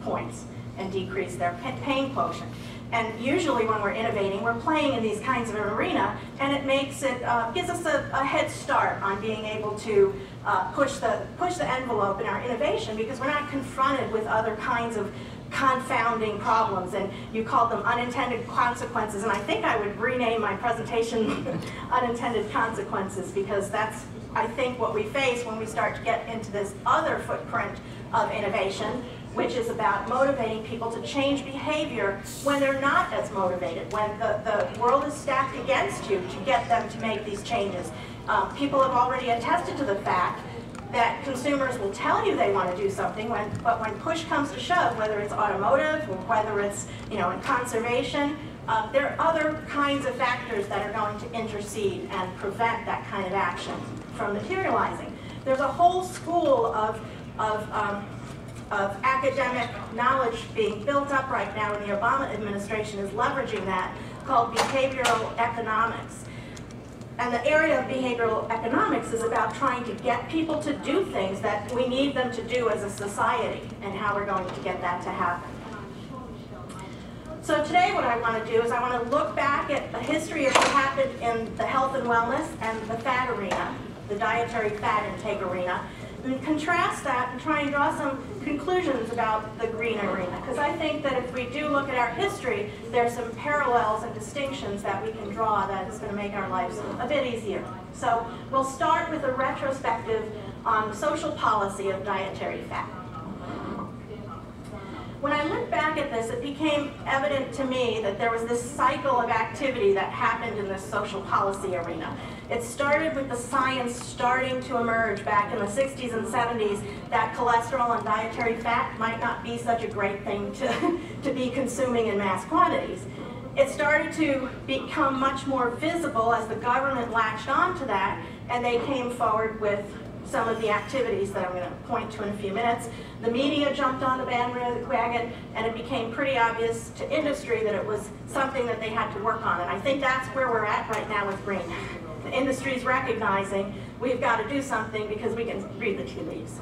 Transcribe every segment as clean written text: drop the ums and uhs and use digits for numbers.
points and decrease their pain quotient. And usually when we're innovating, we're playing in these kinds of an arena, and it makes it, gives us a head start on being able to push the envelope in our innovation, because we're not confronted with other kinds of confounding problems, and you called them unintended consequences, and I think I would rename my presentation Unintended Consequences, because that's, I think, what we face when we start to get into this other footprint of innovation, which is about motivating people to change behavior when they're not as motivated, when the world is stacked against you to get them to make these changes. People have already attested to the fact that consumers will tell you they want to do something, but when push comes to shove, whether it's automotive or whether it's in conservation, there are other kinds of factors that are going to intercede and prevent that kind of action from materializing. There's a whole school of academic knowledge being built up right now, and the Obama administration is leveraging that, called behavioral economics. And the area of behavioral economics is about trying to get people to do things that we need them to do as a society, and how we're going to get that to happen. So today what I want to do is I want to look back at the history of what happened in the health and wellness and the fat arena, the dietary fat intake arena, and contrast that and try and draw some conclusions about the green arena. Because I think that if we do look at our history, there's some parallels and distinctions that we can draw that is going to make our lives a bit easier. So we'll start with a retrospective on the social policy of dietary fat. When I look back at this, it became evident to me that there was this cycle of activity that happened in this social policy arena. It started with the science starting to emerge back in the 60s and 70s that cholesterol and dietary fat might not be such a great thing to be consuming in mass quantities. It started to become much more visible as the government latched on to that, and they came forward with some of the activities that I'm going to point to in a few minutes. The media jumped on the bandwagon, and it became pretty obvious to industry that it was something that they had to work on. And I think that's where we're at right now with green. The industry's recognizing we've got to do something because we can read the tea leaves.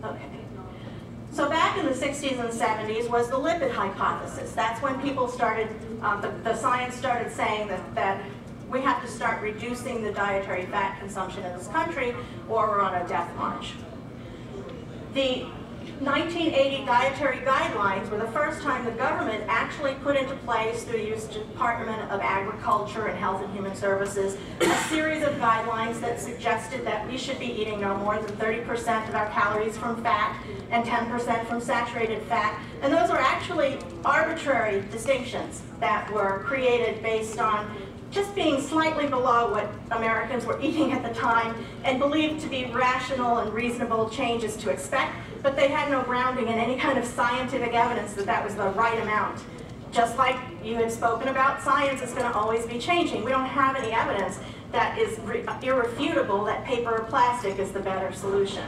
Okay. So back in the 60s and 70s was the lipid hypothesis. That's when people started, the science started saying that we have to start reducing the dietary fat consumption in this country, or we're on a death march. The 1980 Dietary Guidelines were the first time the government actually put into place, through the U.S. Department of Agriculture and Health and Human Services, a series of guidelines that suggested that we should be eating no more than 30% of our calories from fat and 10% from saturated fat. And those were actually arbitrary distinctions that were created based on just being slightly below what Americans were eating at the time and believed to be rational and reasonable changes to expect, but they had no grounding in any kind of scientific evidence that that was the right amount. Just like you had spoken about, science is going to always be changing. We don't have any evidence that is irrefutable that paper or plastic is the better solution.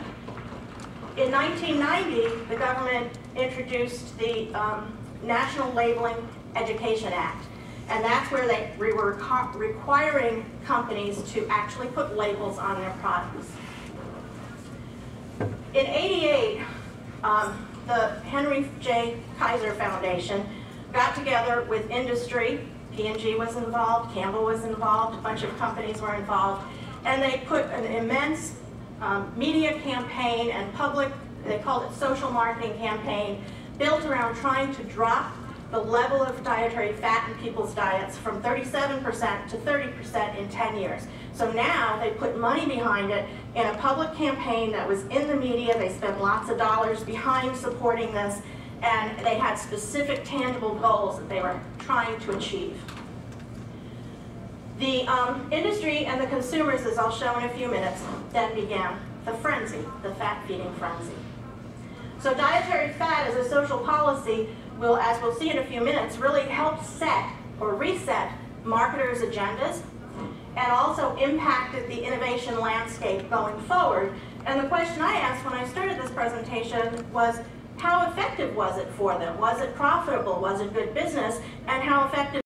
In 1990, the government introduced the National Labeling Education Act. And that's where we were requiring companies to actually put labels on their products. In '88, the Henry J. Kaiser Foundation got together with industry. P&G was involved, Campbell was involved, a bunch of companies were involved, and they put an immense media campaign and public, they called it social marketing campaign, built around trying to drop the level of dietary fat in people's diets from 37% to 30% in 10 years. So now they put money behind it in a public campaign that was in the media. They spent lots of dollars behind supporting this, and they had specific tangible goals that they were trying to achieve. The industry and the consumers, as I'll show in a few minutes, then began the frenzy, the fat-feeding frenzy. So dietary fat as a social policy will, as we'll see in a few minutes, really help set or reset marketers' agendas, and also impacted the innovation landscape going forward. And the question I asked when I started this presentation was, how effective was it for them? Was it profitable? Was it good business? And how effective